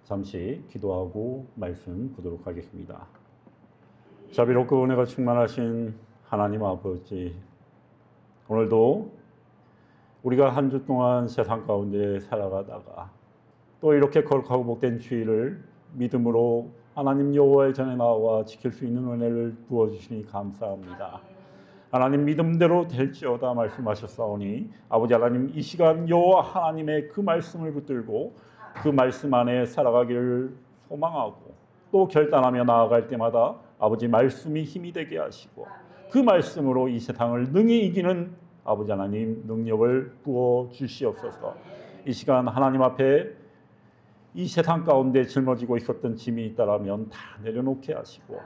잠시 기도하고 말씀 보도록 하겠습니다. 자비롭고 은혜가 충만하신 하나님 아버지, 오늘도 우리가 한 주 동안 세상 가운데 살아가다가 또 이렇게 거룩하고 복된 주일을 믿음으로 하나님 여호와의 전에 나와 지킬 수 있는 은혜를 부어주시니 감사합니다. 하나님 믿음대로 될지어다 말씀하셨사오니 아버지 하나님, 이 시간 여호와 하나님의 그 말씀을 붙들고 그 말씀 안에 살아가기를 소망하고 또 결단하며 나아갈 때마다 아버지 말씀이 힘이 되게 하시고 그 말씀으로 이 세상을 능히 이기는 아버지 하나님 능력을 부어 주시옵소서. 이 시간 하나님 앞에 이 세상 가운데 짊어지고 있었던 짐이 있다라면 다 내려놓게 하시고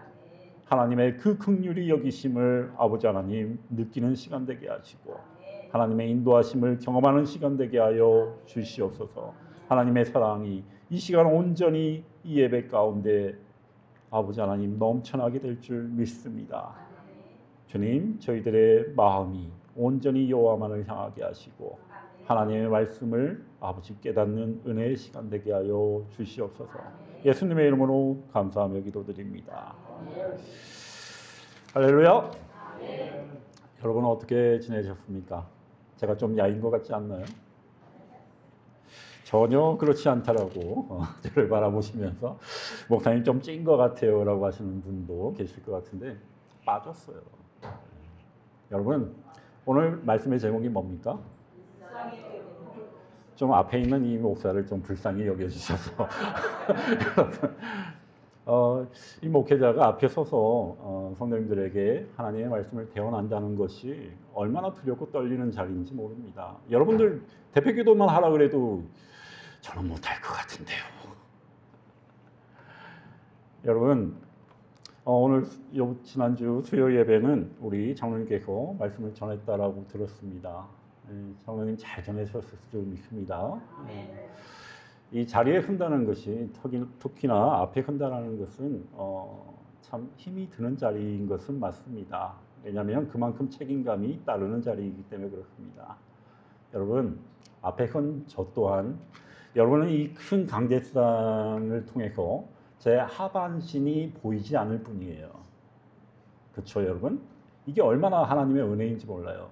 하나님의 그 긍휼히 여기심을 아버지 하나님 느끼는 시간 되게 하시고 하나님의 인도하심을 경험하는 시간 되게 하여 주시옵소서. 하나님의 사랑이 이 시간 온전히 이 예배 가운데 아버지 하나님 넘쳐나게 될 줄 믿습니다. 주님, 저희들의 마음이 온전히 여호와만을 향하게 하시고 하나님의 말씀을 아버지 깨닫는 은혜의 시간 되게 하여 주시옵소서. 예수님의 이름으로 감사하며 기도드립니다. 할렐루야. 여러분 어떻게 지내셨습니까? 제가 좀 야인 것 같지 않나요? 전혀 그렇지 않다라고 저를 바라보시면서 목사님 좀 찐 것 같아요 라고 하시는 분도 계실 것 같은데 빠졌어요. 여러분 오늘 말씀의 제목이 뭡니까? 좀 앞에 있는 이 목사를 좀 불쌍히 여겨주셔서 이 목회자가 앞에 서서 성도님들에게 하나님의 말씀을 대언한다는 것이 얼마나 두렵고 떨리는 자리인지 모릅니다. 여러분들 대표기도만 하라 그래도 저는 못할 것 같은데요. 여러분 오늘 지난주 수요 예배는 우리 장로님께서 말씀을 전했다라고 들었습니다. 장로님 잘 전하셨을 줄 믿습니다. 이 자리에 흔다는 것이 특히나 앞에 흔다는 것은 참 힘이 드는 자리인 것은 맞습니다. 왜냐하면 그만큼 책임감이 따르는 자리이기 때문에 그렇습니다. 여러분 앞에 흔 저 또한 여러분은 이 큰 강대상을 통해서 제 하반신이 보이지 않을 뿐이에요. 그렇죠 여러분? 이게 얼마나 하나님의 은혜인지 몰라요.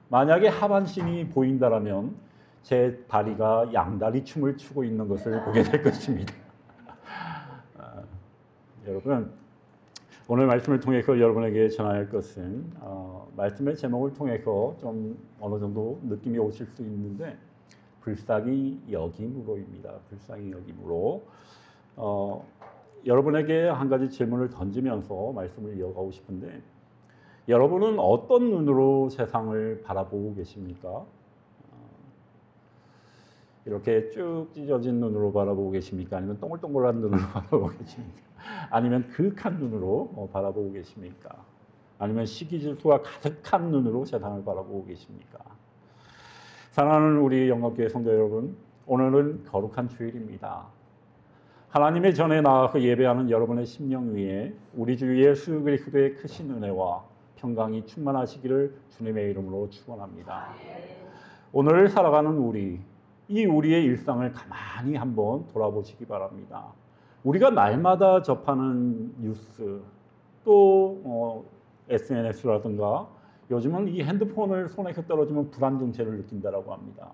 만약에 하반신이 보인다라면 제 다리가 양다리 춤을 추고 있는 것을 보게 될 것입니다. 여러분 오늘 말씀을 통해서 여러분에게 전할 것은 말씀의 제목을 통해서 좀 어느 정도 느낌이 오실 수 있는데 불쌍히 여김으로입니다. 불쌍히 여김으로 여러분에게 한 가지 질문을 던지면서 말씀을 이어가고 싶은데 여러분은 어떤 눈으로 세상을 바라보고 계십니까? 이렇게 쭉 찢어진 눈으로 바라보고 계십니까? 아니면 동글동글한 눈으로 바라보고 계십니까? 아니면 그윽한 눈으로 바라보고 계십니까? 아니면 시기질투가 가득한 눈으로 세상을 바라보고 계십니까? 사랑하는 우리 영광교회 성도 여러분, 오늘은 거룩한 주일입니다. 하나님의 전에 나아가 예배하는 여러분의 심령 위에 우리 주 예수 그리스도의 크신 은혜와 평강이 충만하시기를 주님의 이름으로 축원합니다. 오늘 살아가는 우리의 일상을 가만히 한번 돌아보시기 바랍니다. 우리가 날마다 접하는 뉴스, 또 SNS라든가 요즘은 이 핸드폰을 손에서 떨어지면 불안 정체를 느낀다라고 합니다.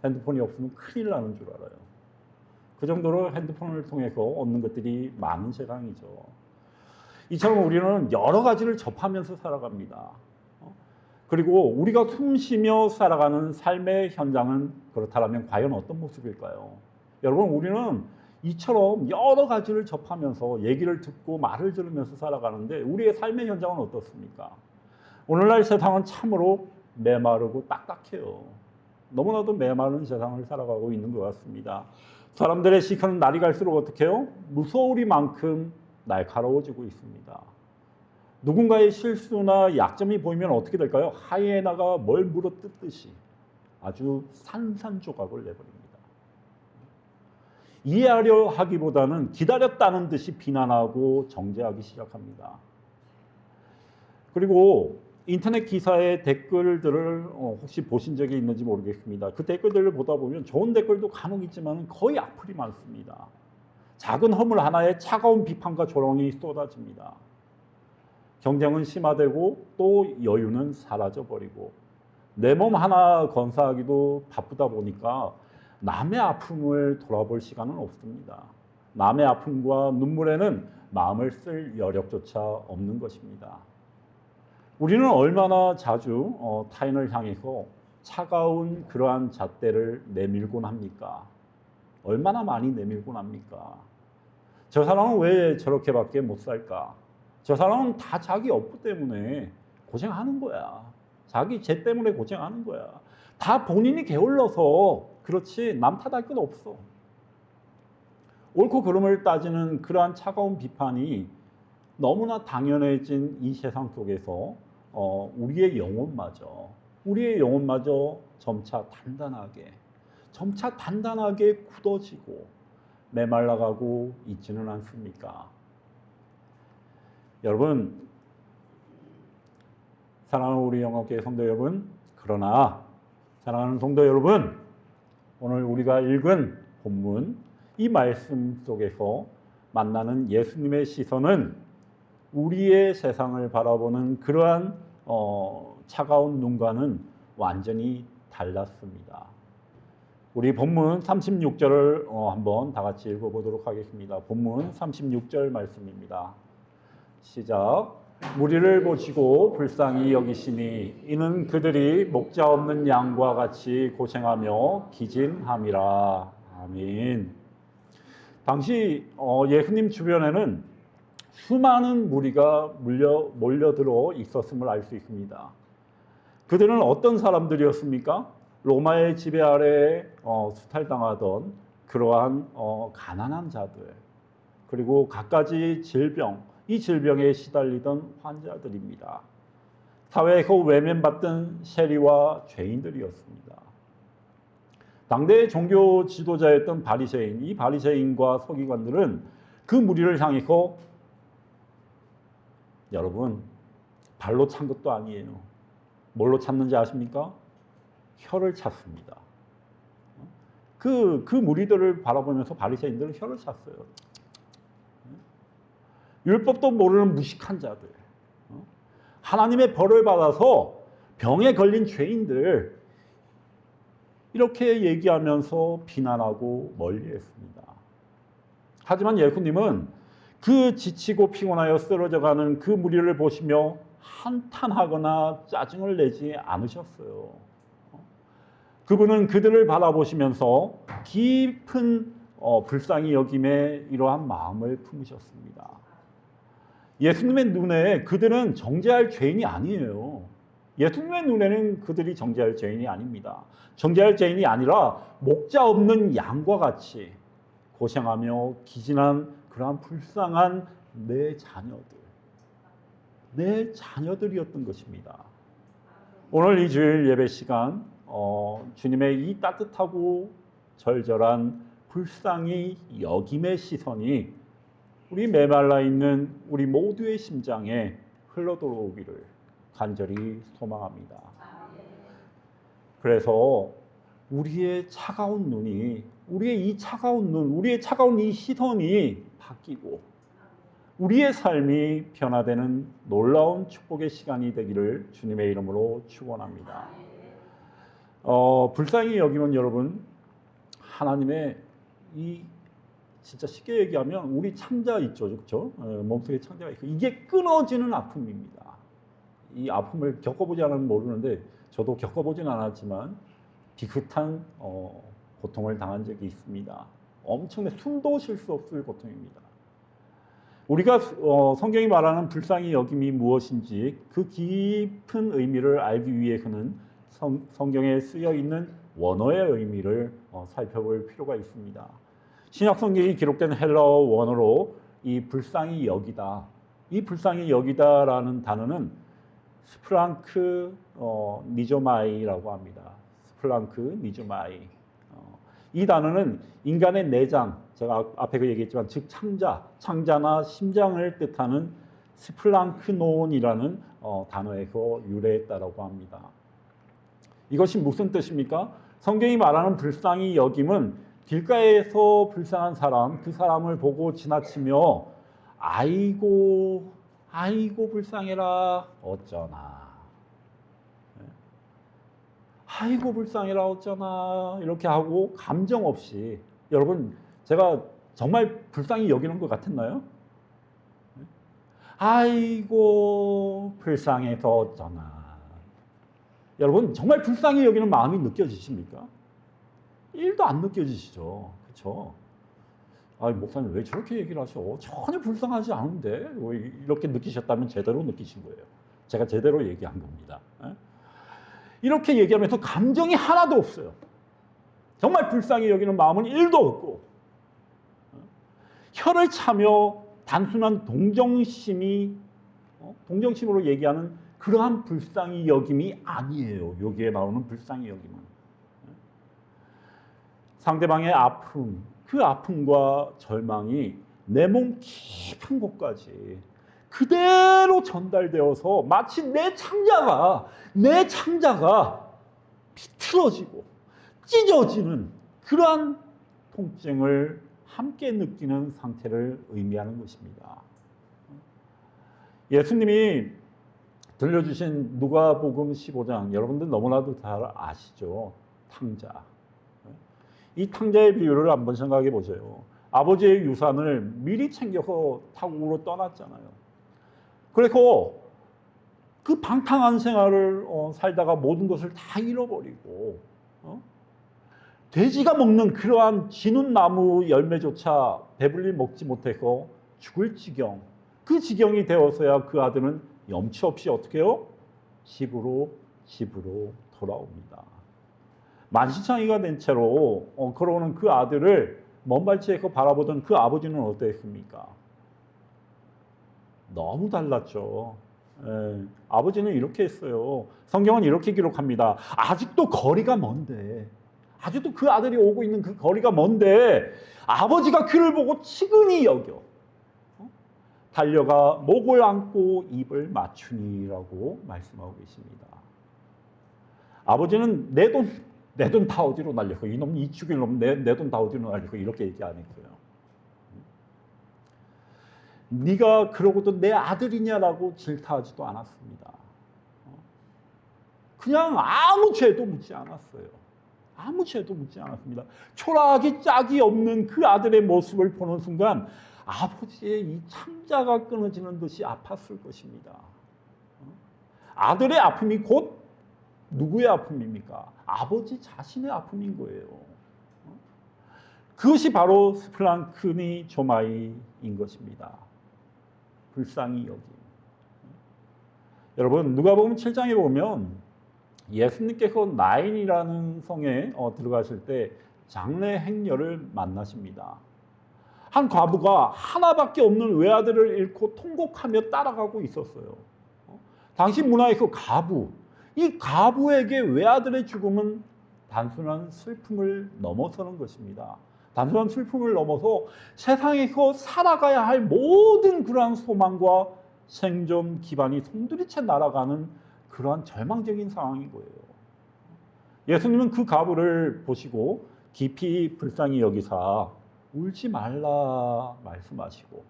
핸드폰이 없으면 큰일 나는 줄 알아요. 그 정도로 핸드폰을 통해서 얻는 것들이 많은 세상이죠. 이처럼 우리는 여러 가지를 접하면서 살아갑니다. 그리고 우리가 숨쉬며 살아가는 삶의 현장은 그렇다면 과연 어떤 모습일까요? 여러분 우리는 이처럼 여러 가지를 접하면서 얘기를 듣고 말을 들으면서 살아가는데 우리의 삶의 현장은 어떻습니까? 오늘날 세상은 참으로 메마르고 딱딱해요. 너무나도 메마른 세상을 살아가고 있는 것 같습니다. 사람들의 시선은 날이 갈수록 어떻게 해요? 무서우리만큼 날카로워지고 있습니다. 누군가의 실수나 약점이 보이면 어떻게 될까요? 하이에나가 뭘 물어뜯듯이 아주 산산조각을 내버립니다. 이해하려 하기보다는 기다렸다는 듯이 비난하고 정죄하기 시작합니다. 그리고 인터넷 기사의 댓글들을 혹시 보신 적이 있는지 모르겠습니다. 그 댓글들을 보다 보면 좋은 댓글도 간혹 있지만 거의 악플이 많습니다. 작은 허물 하나에 차가운 비판과 조롱이 쏟아집니다. 경쟁은 심화되고 또 여유는 사라져버리고 내 몸 하나 건사하기도 바쁘다 보니까 남의 아픔을 돌아볼 시간은 없습니다. 남의 아픔과 눈물에는 마음을 쓸 여력조차 없는 것입니다. 우리는 얼마나 자주 타인을 향해서 차가운 그러한 잣대를 내밀곤 합니까? 얼마나 많이 내밀곤 합니까? 저 사람은 왜 저렇게밖에 못 살까? 저 사람은 다 자기 업무 때문에 고생하는 거야. 자기 죄 때문에 고생하는 거야. 다 본인이 게을러서 그렇지 남 탓할 건 없어. 옳고 그름을 따지는 그러한 차가운 비판이 너무나 당연해진 이 세상 속에서 우리의 영혼마저 점차 단단하게 굳어지고 메말라가고 있지는 않습니까? 여러분, 사랑하는 우리 영화교회 성도 여러분, 그러나 사랑하는 성도 여러분, 오늘 우리가 읽은 본문 이 말씀 속에서 만나는 예수님의 시선은 우리의 세상을 바라보는 그러한 차가운 눈과는 완전히 달랐습니다. 우리 본문 36절을 한번 다 같이 읽어보도록 하겠습니다. 본문 36절 말씀입니다. 시작. 무리를 보시고 불쌍히 여기시니 이는 그들이 목자 없는 양과 같이 고생하며 기진함이라. 아멘. 당시 예수님 주변에는 수많은 무리가 몰려들어 있었음을 알 수 있습니다. 그들은 어떤 사람들이었습니까? 로마의 지배 아래에 수탈당하던 그러한 가난한 자들, 그리고 갖가지 질병, 이 질병에 시달리던 환자들입니다. 사회에서 외면받던 세리와 죄인들이었습니다. 당대의 종교 지도자였던 바리새인, 이 바리새인과 서기관들은 그 무리를 향해서 여러분 발로 찬 것도 아니에요. 뭘로 찼는지 아십니까? 혀를 찼습니다. 그 무리들을 바라보면서 바리새인들은 혀를 찼어요. 율법도 모르는 무식한 자들, 하나님의 벌을 받아서 병에 걸린 죄인들, 이렇게 얘기하면서 비난하고 멀리했습니다. 하지만 예수님은 그 지치고 피곤하여 쓰러져가는 그 무리를 보시며 한탄하거나 짜증을 내지 않으셨어요. 그분은 그들을 바라보시면서 깊은 불쌍히 여김에 이러한 마음을 품으셨습니다. 예수님의 눈에 그들은 정죄할 죄인이 아니에요. 예수님의 눈에는 그들이 정죄할 죄인이 아닙니다. 정죄할 죄인이 아니라 목자 없는 양과 같이 고생하며 기진한 그러한 불쌍한 내 자녀들이었던 것입니다. 오늘 이 주일 예배 시간 주님의 이 따뜻하고 절절한 불쌍히 여김의 시선이 우리 메말라 있는 우리 모두의 심장에 흘러들어오기를 간절히 소망합니다. 그래서 우리의 차가운 눈이, 우리의 이 차가운 눈, 우리의 차가운 이 시선이 바뀌고 우리의 삶이 변화되는 놀라운 축복의 시간이 되기를 주님의 이름으로 축원합니다. 불쌍히 여기면 여러분, 하나님의 이 진짜 쉽게 얘기하면 우리 창자 있죠, 그렇죠? 몸속에 창자가 있고 이게 끊어지는 아픔입니다. 이 아픔을 겪어보지 않으면 모르는데 저도 겪어보진 않았지만 비슷한 고통을 당한 적이 있습니다. 엄청난 숨도 쉴 수 없을 고통입니다. 우리가 성경이 말하는 불쌍히 여김이 무엇인지 그 깊은 의미를 알기 위해서는 성경에 쓰여 있는 원어의 의미를 살펴볼 필요가 있습니다. 신약 성경이 기록된 헬라어 원어로 이 불쌍히 여기다, 이 불쌍히 여기다라는 단어는 스플랑크 니조마이라고 합니다. 스플랑크 니조마이. 이 단어는 인간의 내장, 제가 앞에 그 얘기했지만 즉 창자나 심장을 뜻하는 스플랑크논이라는 단어에서 유래했다라고 합니다. 이것이 무슨 뜻입니까? 성경이 말하는 불쌍히 여김은 길가에서 불쌍한 사람, 그 사람을 보고 지나치며 아이고 불쌍해라 어쩌나, 아이고 불쌍해라 어쩌나 이렇게 하고 감정 없이, 여러분 제가 정말 불쌍히 여기는 것 같았나요? 아이고 불쌍해서 어쩌나. 여러분 정말 불쌍히 여기는 마음이 느껴지십니까? 1도 안 느껴지시죠? 그렇죠? 아, 목사님 왜 저렇게 얘기를 하셔? 전혀 불쌍하지 않은데? 이렇게 느끼셨다면 제대로 느끼신 거예요. 제가 제대로 얘기한 겁니다. 이렇게 얘기하면서 감정이 하나도 없어요. 정말 불쌍히 여기는 마음은 1도 없고, 혀를 차며 단순한 동정심으로 얘기하는 그러한 불쌍히 여김이 아니에요. 여기에 나오는 불쌍히 여김은 상대방의 아픔, 그 아픔과 절망이 내 몸 깊은 곳까지 그대로 전달되어서 마치 내 창자가 비틀어지고 찢어지는 그러한 통증을 함께 느끼는 상태를 의미하는 것입니다. 예수님이 들려주신 누가복음 15장, 여러분들 너무나도 잘 아시죠? 탕자. 이 탕자의 비유를 한번 생각해 보세요. 아버지의 유산을 미리 챙겨서 타국으로 떠났잖아요. 그리고 그 방탕한 생활을 살다가 모든 것을 다 잃어버리고 돼지가 먹는 그러한 지눈 나무 열매조차 배불리 먹지 못해서 죽을 지경, 그 지경이 되어서야 그 아들은 염치 없이 어떻게 해요? 집으로 돌아옵니다. 만신창이가 된 채로 걸어오는 그 아들을 먼발치에서 바라보던 그 아버지는 어땠습니까? 너무 달랐죠. 아버지는 이렇게 했어요. 성경은 이렇게 기록합니다. 아직도 거리가 먼데, 아직도 그 아들이 오고 있는 그 거리가 먼데 아버지가 그를 보고 치근히 여겨 달려가 목을 안고 입을 맞추니라고 말씀하고 계십니다. 아버지는 내 돈 다 어디로 날리고, 이놈 이 죽일 놈 내 돈 다 어디로 날리고 이렇게 얘기 안 했고요. 네가 그러고도 내 아들이냐라고 질타하지도 않았습니다. 그냥 아무 죄도 묻지 않았어요. 아무 죄도 묻지 않았습니다. 초라하기 짝이 없는 그 아들의 모습을 보는 순간 아버지의 이 창자가 끊어지는 듯이 아팠을 것입니다. 아들의 아픔이 곧 누구의 아픔입니까? 아버지 자신의 아픔인 거예요. 그것이 바로 스플랑크니 조마이인 것입니다. 불쌍히 여김. 여러분 누가복음 7장에 보면 예수님께서 나인이라는 성에 들어가실 때 장래 행녀를 만나십니다. 한 과부가 하나밖에 없는 외아들을 잃고 통곡하며 따라가고 있었어요. 당시 문화에서 이 가부에게 외아들의 죽음은 단순한 슬픔을 넘어서는 것입니다. 단순한 슬픔을 넘어서 세상에서 살아가야 할 모든 그러한 소망과 생존 기반이 송두리째 날아가는 그러한 절망적인 상황인 거예요. 예수님은 그 가부를 보시고 깊이 불쌍히 여기사 울지 말라 말씀하시고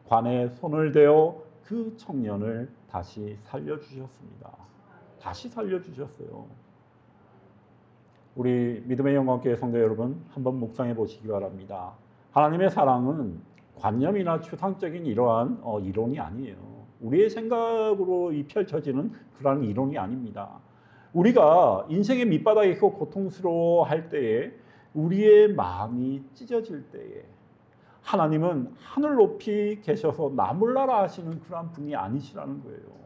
관에 손을 대어 그 청년을 다시 살려주셨습니다. 다시 살려주셨어요. 우리 믿음의 영광교회 성도 여러분, 한번 묵상해 보시기 바랍니다. 하나님의 사랑은 관념이나 추상적인 이러한 이론이 아니에요. 우리의 생각으로 펼쳐지는 그러한 이론이 아닙니다. 우리가 인생의 밑바닥에서 고통스러워할 때에, 우리의 마음이 찢어질 때에 하나님은 하늘 높이 계셔서 나몰라라 하시는 그러한 분이 아니시라는 거예요.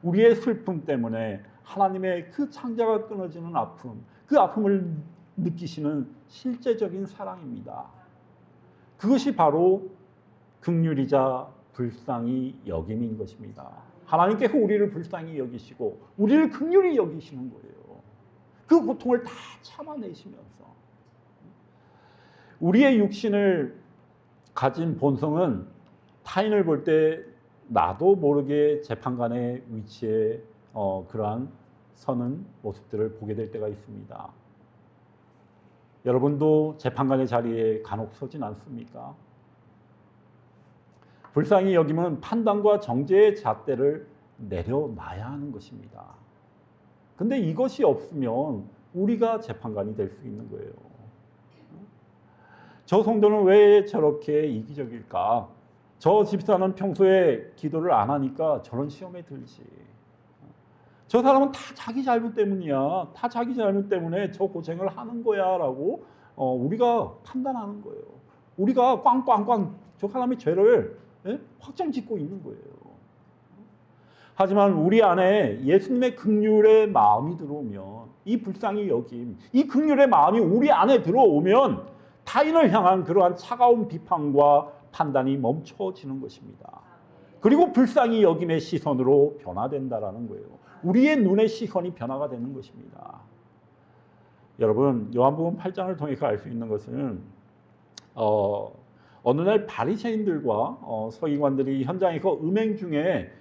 우리의 슬픔 때문에 하나님의 그 창자가 끊어지는 아픔, 그 아픔을 느끼시는 실제적인 사랑입니다. 그것이 바로 긍휼이자 불쌍히 여김인 것입니다. 하나님께서 우리를 불쌍히 여기시고 우리를 긍휼히 여기시는 거예요. 그 고통을 다 참아내시면서. 우리의 육신을 가진 본성은 타인을 볼 때 나도 모르게 재판관의 위치에 그러한 서는 모습들을 보게 될 때가 있습니다. 여러분도 재판관의 자리에 간혹 서진 않습니까? 불쌍히 여기면 판단과 정죄의 잣대를 내려놔야 하는 것입니다. 근데 이것이 없으면 우리가 재판관이 될 수 있는 거예요. 저 성도는 왜 저렇게 이기적일까? 저 집사는 평소에 기도를 안 하니까 저런 시험에 들지. 저 사람은 다 자기 잘못 때문이야. 다 자기 잘못 때문에 저 고생을 하는 거야 라고 우리가 판단하는 거예요. 우리가 꽝꽝꽝 저 사람의 죄를 확정짓고 있는 거예요. 하지만 우리 안에 예수님의 긍휼의 마음이 들어오면, 이 불쌍히 여김, 이 긍휼의 마음이 우리 안에 들어오면 타인을 향한 그러한 차가운 비판과 판단이 멈춰지는 것입니다. 그리고 불쌍히 여김의 시선으로 변화된다라는 거예요. 우리의 눈의 시선이 변화가 되는 것입니다. 여러분, 요한복음 8장을 통해서 알 수 있는 것은 어느 날 바리새인들과 서기관들이 현장에서 음행 중에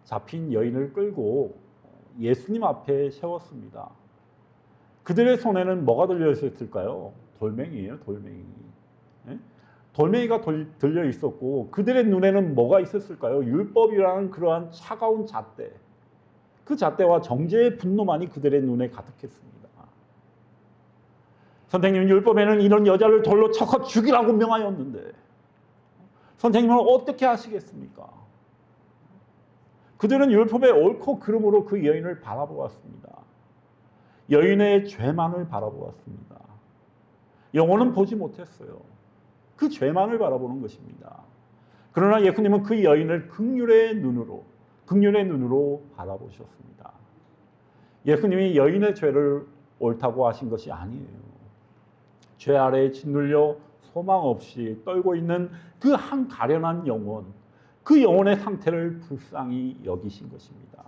잡힌 여인을 끌고 예수님 앞에 세웠습니다. 그들의 손에는 뭐가 들려 있었을까요? 돌멩이에요, 돌멩이. 돌멩이가 들려 있었고 그들의 눈에는 뭐가 있었을까요? 율법이라는 그러한 차가운 잣대. 그 잣대와 정죄의 분노만이 그들의 눈에 가득했습니다. 선생님, 율법에는 이런 여자를 돌로 쳐서 죽이라고 명하였는데 선생님은 어떻게 하시겠습니까? 그들은 율법의 옳고 그름으로 그 여인을 바라보았습니다. 여인의 죄만을 바라보았습니다. 영혼은 보지 못했어요. 그 죄만을 바라보는 것입니다. 그러나 예수님은 그 여인을 긍휼의 눈으로 바라보셨습니다. 예수님이 여인의 죄를 옳다고 하신 것이 아니에요. 죄 아래에 짓눌려 소망 없이 떨고 있는 그 한 가련한 영혼, 그 영혼의 상태를 불쌍히 여기신 것입니다.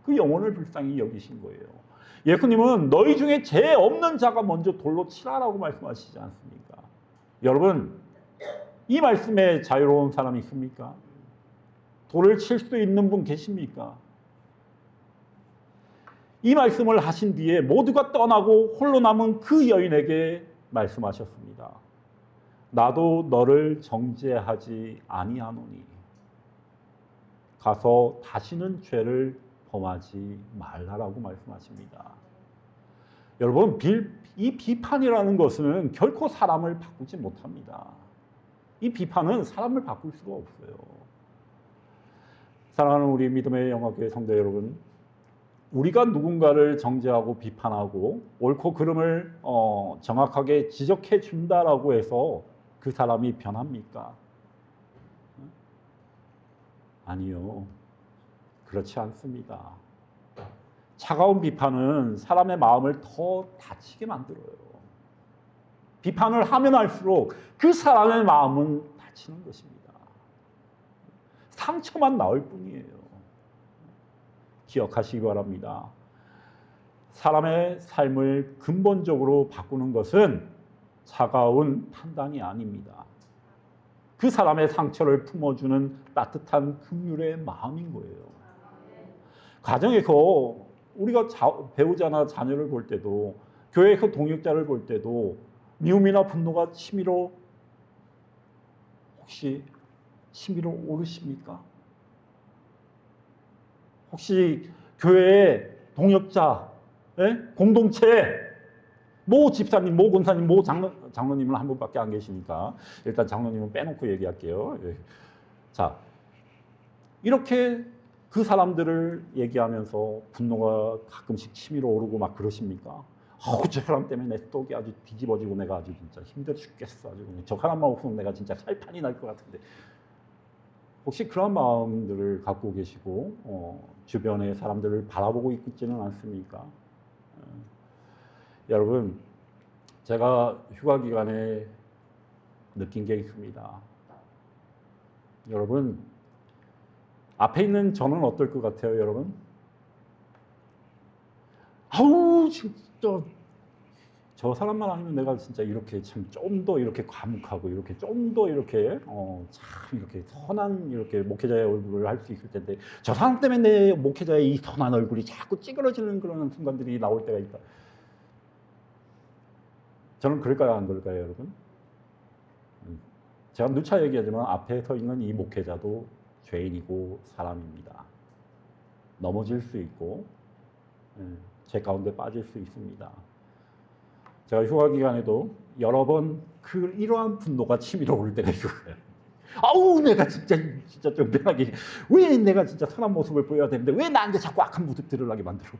그 영혼을 불쌍히 여기신 거예요. 예수님은 너희 중에 죄 없는 자가 먼저 돌로 치라라고 말씀하시지 않습니까? 여러분, 이 말씀에 자유로운 사람이 있습니까? 돌을 칠 수 있는 분 계십니까? 이 말씀을 하신 뒤에 모두가 떠나고 홀로 남은 그 여인에게 말씀하셨습니다. 나도 너를 정죄하지 아니하노니 가서 다시는 죄를 범하지 말라라고 말씀하십니다. 여러분, 이 비판이라는 것은 결코 사람을 바꾸지 못합니다. 이 비판은 사람을 바꿀 수가 없어요. 사랑하는 우리 믿음의 영화교회 성도 여러분, 우리가 누군가를 정죄하고 비판하고 옳고 그름을 정확하게 지적해 준다라고 해서 그 사람이 변합니까? 아니요. 그렇지 않습니다. 차가운 비판은 사람의 마음을 더 다치게 만들어요. 비판을 하면 할수록 그 사람의 마음은 다치는 것입니다. 상처만 나올 뿐이에요. 기억하시기 바랍니다. 사람의 삶을 근본적으로 바꾸는 것은 차가운 판단이 아닙니다. 그 사람의 상처를 품어주는 따뜻한 긍휼의 마음인 거예요. 가정에서 우리가 배우자나 자녀를 볼 때도, 교회에서 동역자를 볼 때도 미움이나 분노가 혹시 치밀어 오르십니까? 혹시 교회의 동역자, 공동체, 모 집사님, 모 권사님, 모 장로님은 한 분밖에 안 계시니까 일단 장로님은 빼놓고 얘기할게요. 자, 이렇게 그 사람들을 얘기하면서 분노가 가끔씩 치밀어 오르고 막 그러십니까? 저 사람 때문에 내 속이 아주 뒤집어지고 내가 아주 진짜 힘들어 죽겠어. 아주 저 사람만 없으면 내가 진짜 살판이 날 것 같은데. 혹시 그런 마음들을 갖고 계시고 주변의 사람들을 바라보고 있지는 않습니까? 여러분, 제가 휴가 기간에 느낀 게 있습니다. 여러분, 앞에 있는 저는 어떨 것 같아요, 여러분? 아우, 진짜 저 사람만 아니면 내가 진짜 이렇게 참 좀 더 이렇게 과묵하고 이렇게 좀 더 이렇게 참 이렇게 선한 이렇게 목회자의 얼굴을 할 수 있을 텐데 저 사람 때문에 내 목회자의 이 선한 얼굴이 자꾸 찌그러지는 그런 순간들이 나올 때가 있다. 저는 그럴까요, 안 그럴까요, 여러분? 제가 누차 얘기하지만 앞에 서 있는 이 목회자도 죄인이고 사람입니다. 넘어질 수 있고 제 가운데 빠질 수 있습니다. 제가 휴가 기간에도 여러 번 이러한 분노가 치밀어 오를 때가 있어요. 아우, 내가 진짜 좀 변하게, 왜 내가 진짜 선한 모습을 보여야 되는데 왜 나한테 자꾸 악한 모습 드러나게 만들어?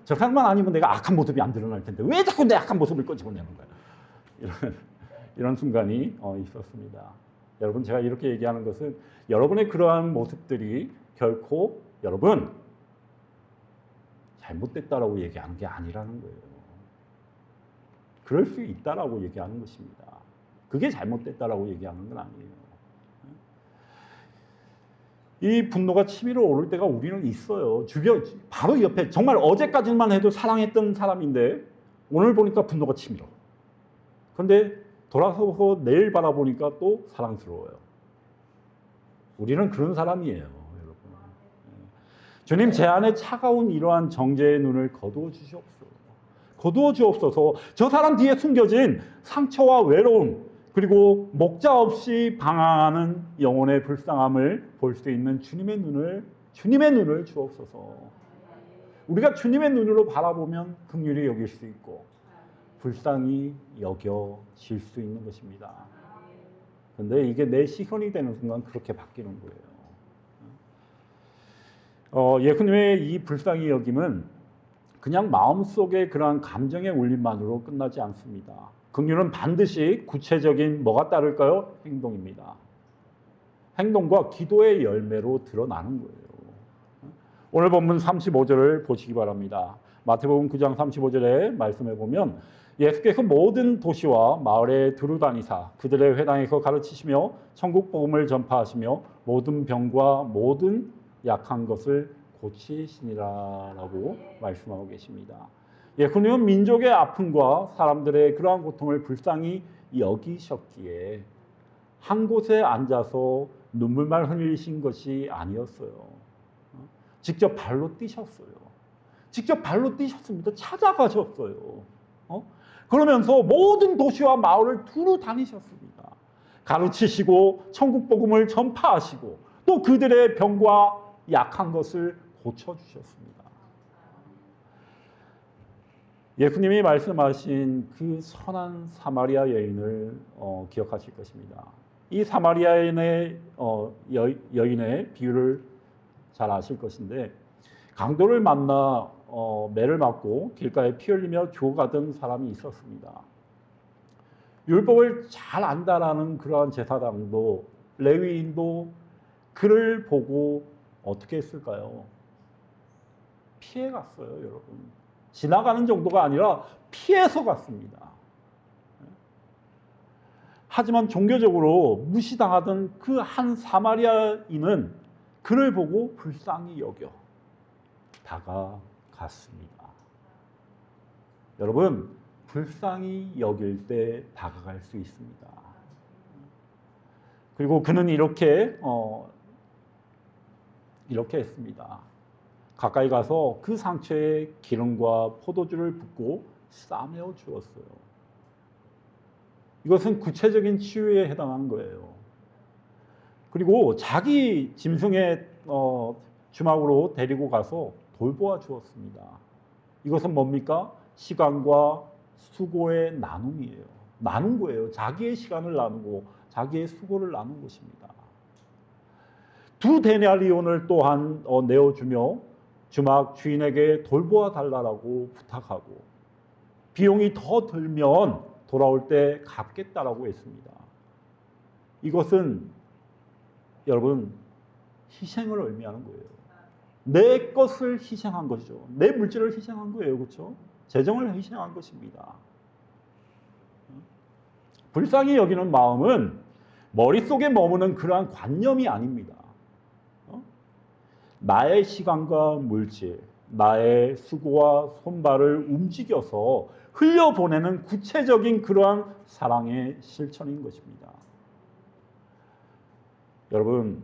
저 사람만 아니면 내가 악한 모습이 안 드러날 텐데 왜 자꾸 내 악한 모습을 꺼집어내는 거야? 이런 순간이 있었습니다. 여러분, 제가 이렇게 얘기하는 것은 여러분의 그러한 모습들이 결코 여러분 잘못됐다라고 얘기하는 게 아니라는 거예요. 그럴 수 있다라고 얘기하는 것입니다. 그게 잘못됐다라고 얘기하는 건 아니에요. 이 분노가 치밀어 오를 때가 우리는 있어요. 주변 바로 옆에, 정말 어제까지만 해도 사랑했던 사람인데 오늘 보니까 분노가 치밀어. 그런데 돌아서서 내일 바라보니까 또 사랑스러워요. 우리는 그런 사람이에요, 여러분. 주님, 제 안에 차가운 이러한 정죄의 눈을 거두어 주시옵소서. 거두어 주옵소서. 저 사람 뒤에 숨겨진 상처와 외로움, 그리고 목자 없이 방황하는 영혼의 불쌍함을 볼 수 있는 주님의 눈을 주옵소서. 우리가 주님의 눈으로 바라보면 긍휼히 여길 수 있고 불쌍히 여겨질 수 있는 것입니다. 그런데 이게 내 시선이 되는 순간 그렇게 바뀌는 거예요. 예수님의 이 불쌍히 여김은 그냥 마음속의 그러한 감정의 울림만으로 끝나지 않습니다. 긍휼은 반드시 구체적인 뭐가 따를까요? 행동입니다. 행동과 기도의 열매로 드러나는 거예요. 오늘 본문 35절을 보시기 바랍니다. 마태복음 9장 35절에 말씀해 보면 예수께서 모든 도시와 마을에 두루 다니사 그들의 회당에서 가르치시며 천국 복음을 전파하시며 모든 병과 모든 약한 것을 고치시니라라고 말씀하고 계십니다. 예수님은 민족의 아픔과 사람들의 그러한 고통을 불쌍히 여기셨기에 한 곳에 앉아서 눈물만 흘리신 것이 아니었어요. 직접 발로 뛰셨어요. 직접 발로 뛰셨습니다. 찾아가셨어요. 그러면서 모든 도시와 마을을 두루 다니셨습니다. 가르치시고 천국 복음을 전파하시고 또 그들의 병과 약한 것을 고쳐주셨습니다. 예수님이 말씀하신 그 선한 사마리아 여인을 기억하실 것입니다. 이 사마리아 여인의 비유를 잘 아실 것인데 강도를 만나 매를 맞고 길가에 피 흘리며 죽어가던 사람이 있었습니다. 율법을 잘 안다라는 그러한 제사장도 레위인도 그를 보고 어떻게 했을까요? 피해 갔어요, 여러분. 지나가는 정도가 아니라 피해서 갔습니다. 하지만 종교적으로 무시당하던 그 한 사마리아인은 그를 보고 불쌍히 여겨 다가갔습니다. 여러분, 불쌍히 여길 때 다가갈 수 있습니다. 그리고 그는 이렇게 했습니다. 가까이 가서 그 상처에 기름과 포도주를 붓고 싸매어 주었어요. 이것은 구체적인 치유에 해당하는 거예요. 그리고 자기 짐승의 주막으로 데리고 가서 돌보아 주었습니다. 이것은 뭡니까? 시간과 수고의 나눔이에요. 나눈 거예요. 자기의 시간을 나누고 자기의 수고를 나눈 것입니다. 2데나리온을 또한 내어주며 주막 주인에게 돌보아 달라고 부탁하고 비용이 더 들면 돌아올 때 갚겠다라고 했습니다. 이것은 여러분 희생을 의미하는 거예요. 내 것을 희생한 것이죠. 내 물질을 희생한 거예요. 그렇죠? 재정을 희생한 것입니다. 불쌍히 여기는 마음은 머릿속에 머무는 그러한 관념이 아닙니다. 나의 시간과 물질, 나의 수고와 손발을 움직여서 흘려보내는 구체적인 그러한 사랑의 실천인 것입니다. 여러분,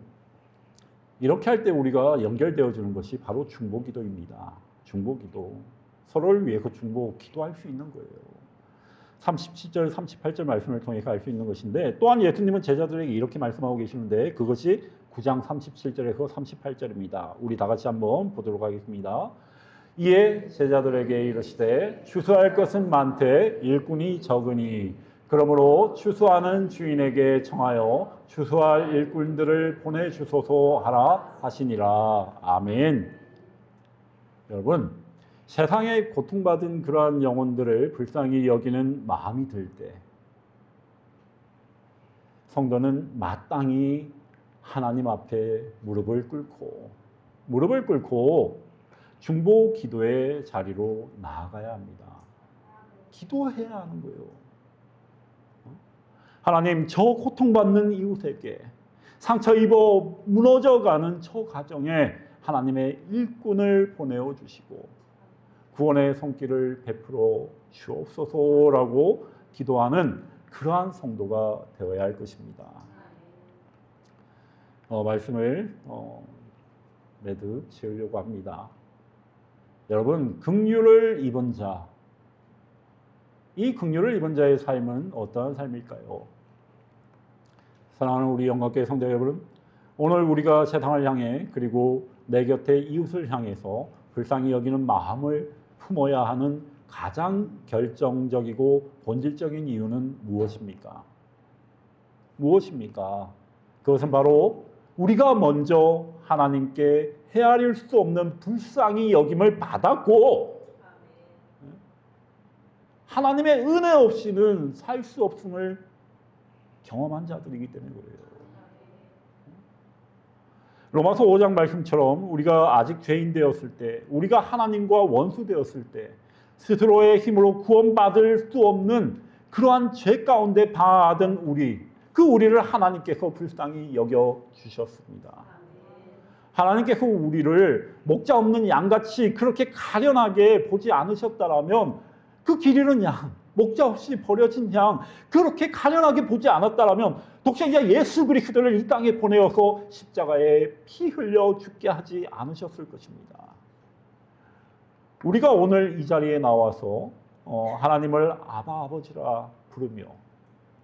이렇게 할 때 우리가 연결되어지는 것이 바로 중보기도입니다. 중보기도. 서로를 위해서 중보 기도할 수 있는 거예요. 37절, 38절 말씀을 통해 알 수 있는 것인데, 또한 예수님은 제자들에게 이렇게 말씀하고 계시는데, 그것이 9장 37절에서 38절입니다. 우리 다 같이 한번 보도록 하겠습니다. 이에 제자들에게 이르시되 추수할 것은 많되 일꾼이 적으니 그러므로 추수하는 주인에게 청하여 추수할 일꾼들을 보내주소서 하라 하시니라. 아멘. 여러분, 세상에 고통받은 그러한 영혼들을 불쌍히 여기는 마음이 들 때 성도는 마땅히 하나님 앞에 무릎을 꿇고 중보 기도의 자리로 나아가야 합니다. 기도해야 하는 거예요. 하나님, 저 고통받는 이웃에게, 상처 입어 무너져가는 저 가정에 하나님의 일꾼을 보내어 주시고 구원의 손길을 베풀어 주옵소서라고 기도하는 그러한 성도가 되어야 할 것입니다. 말씀을 매듭 지으려고 합니다. 여러분, 긍휼을 입은 자, 이 긍휼을 입은 자의 삶은 어떠한 삶일까요? 사랑하는 우리 영광교회 성도 여러분, 오늘 우리가 세상을 향해 그리고 내 곁의 이웃을 향해서 불쌍히 여기는 마음을 품어야 하는 가장 결정적이고 본질적인 이유는 무엇입니까? 그것은 바로 우리가 먼저 하나님께 헤아릴 수 없는 불쌍히 여김을 받았고 하나님의 은혜 없이는 살 수 없음을 경험한 자들이기 때문에 그래요. 로마서 5장 말씀처럼 우리가 아직 죄인 되었을 때, 우리가 하나님과 원수 되었을 때 스스로의 힘으로 구원받을 수 없는 그러한 죄 가운데 받은 우리를 하나님께서 불쌍히 여겨주셨습니다. 하나님께서 우리를 목자 없는 양같이 그렇게 가련하게 보지 않으셨다라면, 그 길 잃은 양, 목자 없이 버려진 양, 그렇게 가련하게 보지 않았다라면 독생자 예수 그리스도를 이 땅에 보내어서 십자가에 피 흘려 죽게 하지 않으셨을 것입니다. 우리가 오늘 이 자리에 나와서 하나님을 아바 아버지라 부르며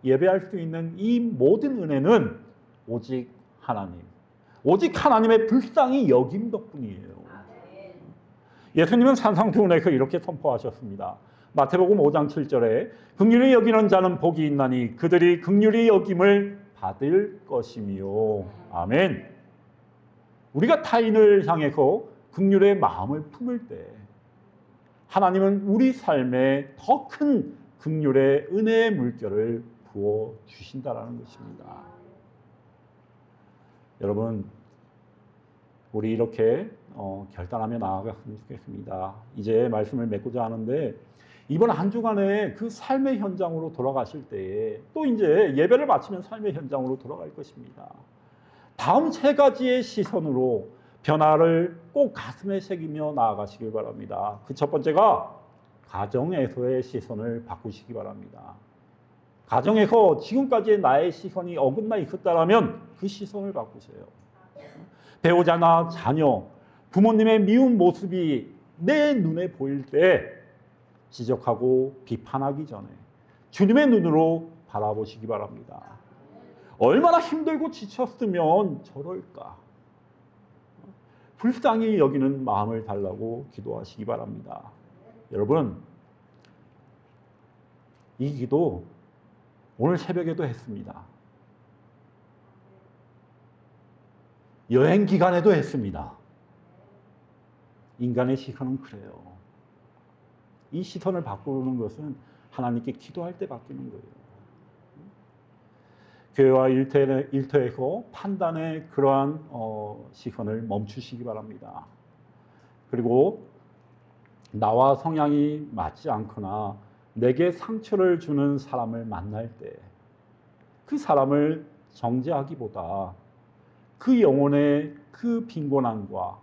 예배할 수 있는 이 모든 은혜는 오직 하나님의 불쌍히 여김 덕분이에요. 예수님은 산상수훈에서 이렇게 선포하셨습니다. 마태복음 5장 7절에 긍휼히 여기는 자는 복이 있나니 그들이 긍휼히 여김을 받을 것이며. 아멘. 우리가 타인을 향해서 긍휼의 마음을 품을 때 하나님은 우리 삶에 더 큰 긍휼의 은혜의 물결을 부어 주신다라는 것입니다. 여러분, 우리 이렇게 결단하며 나아갔으면 좋겠습니다. 이제 말씀을 맺고자 하는데, 이번 한 주간에 그 삶의 현장으로 돌아가실 때에 또 이제 예배를 마치면 삶의 현장으로 돌아갈 것입니다. 다음 세 가지의 시선으로 변화를 꼭 가슴에 새기며 나아가시길 바랍니다. 그 첫 번째가 가정에서의 시선을 바꾸시기 바랍니다. 가정에서 지금까지의 나의 시선이 어긋나 있었다면 그 시선을 바꾸세요. 배우자나 자녀, 부모님의 미운 모습이 내 눈에 보일 때 지적하고 비판하기 전에 주님의 눈으로 바라보시기 바랍니다. 얼마나 힘들고 지쳤으면 저럴까? 불쌍히 여기는 마음을 달라고 기도하시기 바랍니다. 여러분, 이 기도 오늘 새벽에도 했습니다. 여행 기간에도 했습니다. 인간의 시선은 그래요. 이 시선을 바꾸는 것은 하나님께 기도할 때 바뀌는 거예요. 교회와 일터에서 판단의 그러한 시선을 멈추시기 바랍니다. 그리고 나와 성향이 맞지 않거나 내게 상처를 주는 사람을 만날 때 그 사람을 정죄하기보다 그 영혼의 그 빈곤함과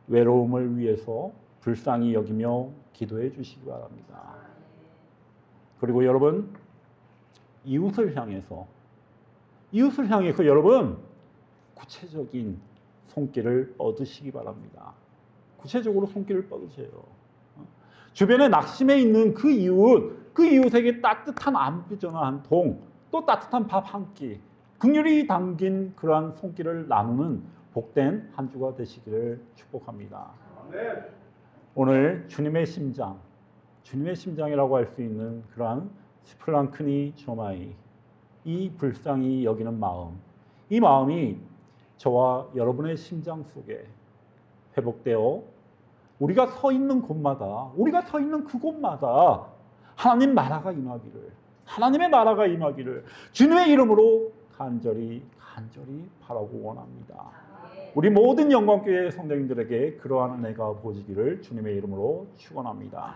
외로움을 위해서 불쌍히 여기며 기도해 주시기 바랍니다. 그리고 여러분, 이웃을 향해서 여러분 구체적인 손길을 뻗으시기 바랍니다. 구체적으로 손길을 뻗으세요. 주변에 낙심해 있는 그 이웃에게 따뜻한 안부 전화 한 통, 또 따뜻한 밥 한 끼, 긍휼히 담긴 그러한 손길을 나누는 복된 한 주가 되시기를 축복합니다. 오늘 주님의 심장이라고 할 수 있는 그러한 스플랑크니 조마이, 이 불쌍히 여기는 마음, 이 마음이 저와 여러분의 심장 속에 회복되어 우리가 서 있는 곳마다, 우리가 서 있는 그곳마다 하나님의 나라가 임하기를 주님의 이름으로 간절히 바라고 원합니다. 우리 모든 영광교회 성도님들에게 그러한 은혜가 보이기를 주님의 이름으로 축원합니다.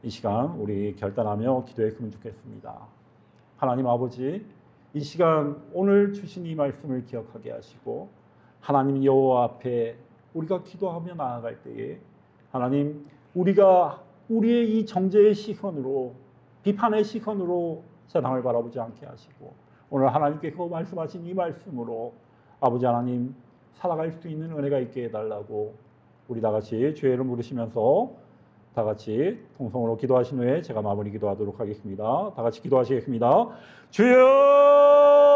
이 시간 우리 결단하며 기도했으면 좋겠습니다. 하나님 아버지, 이 시간 오늘 주신 이 말씀을 기억하게 하시고 하나님 여호와 앞에 우리가 기도하며 나아갈 때에 하나님, 우리가 우리의 이 정죄의 시선으로, 비판의 시선으로 세상을 바라보지 않게 하시고 오늘 하나님께서 말씀하신 이 말씀으로 아버지 하나님 살아갈 수 있는 은혜가 있게 해달라고 우리 다 같이 주의 이름 부르시면서 다 같이 통성으로 기도하신 후에 제가 마무리 기도하도록 하겠습니다. 다 같이 기도하시겠습니다. 주여!